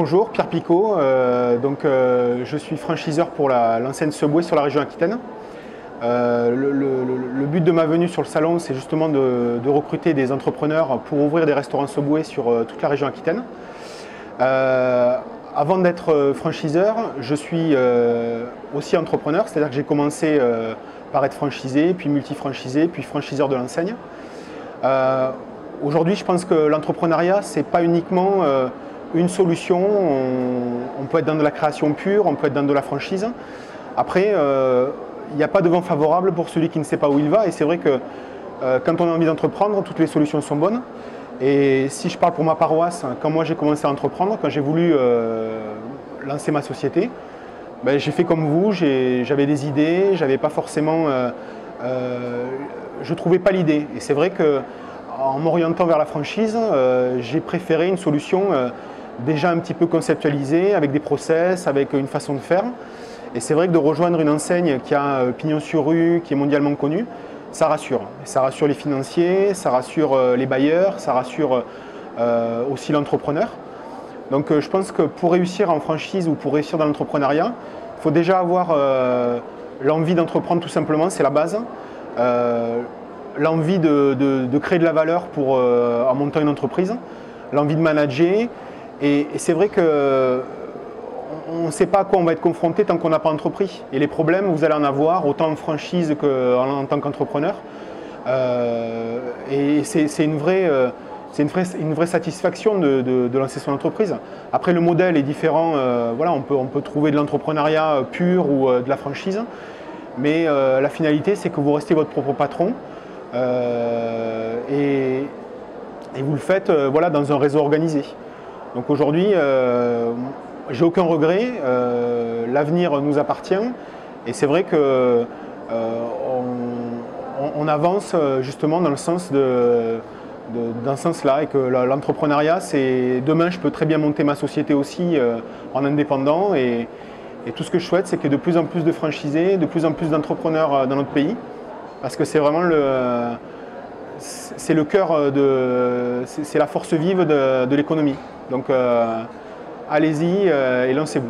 Bonjour, Pierre Picot. Je suis franchiseur pour l'enseigne Subway sur la région Aquitaine. Le but de ma venue sur le salon, c'est justement de recruter des entrepreneurs pour ouvrir des restaurants Subway sur toute la région Aquitaine. Avant d'être franchiseur, je suis aussi entrepreneur, c'est-à-dire que j'ai commencé par être franchisé, puis multifranchisé, puis franchiseur de l'enseigne. Aujourd'hui, je pense que l'entrepreneuriat, ce n'est pas uniquement une solution. On peut être dans de la création pure, on peut être dans de la franchise. Après, il n'y a pas de vent favorable pour celui qui ne sait pas où il va. Et c'est vrai que quand on a envie d'entreprendre, toutes les solutions sont bonnes. Et si je parle pour ma paroisse, quand moi j'ai commencé à entreprendre, quand j'ai voulu lancer ma société, ben, j'ai fait comme vous, j'avais des idées, j'avais pas forcément, je trouvais pas l'idée. Et c'est vrai que en m'orientant vers la franchise, j'ai préféré une solution déjà un petit peu conceptualisée, avec des process, avec une façon de faire. Et c'est vrai que de rejoindre une enseigne qui a pignon sur rue, qui est mondialement connue, ça rassure. Ça rassure les financiers, ça rassure les bailleurs, ça rassure aussi l'entrepreneur. Donc je pense que pour réussir en franchise ou pour réussir dans l'entrepreneuriat, il faut déjà avoir l'envie d'entreprendre tout simplement, c'est la base. L'envie de créer de la valeur en montant une entreprise, l'envie de manager. Et c'est vrai que on ne sait pas à quoi on va être confronté tant qu'on n'a pas entrepris. Et les problèmes, vous allez en avoir autant en franchise qu'en tant qu'entrepreneur. Et c'est une vraie satisfaction de lancer son entreprise. Après, le modèle est différent. Voilà, on peut trouver de l'entrepreneuriat pur ou de la franchise. Mais la finalité, c'est que vous restez votre propre patron. Et vous le faites voilà, dans un réseau organisé. Donc aujourd'hui, j'ai aucun regret, l'avenir nous appartient et c'est vrai que on avance justement dans le sens dans ce sens-là et que l'entrepreneuriat, c'est demain je peux très bien monter ma société aussi en indépendant et tout ce que je souhaite, c'est qu'il y ait de plus en plus de franchisés, de plus en plus d'entrepreneurs dans notre pays parce que c'est vraiment c'est le cœur c'est la force vive de l'économie. Donc allez-y et lancez-vous.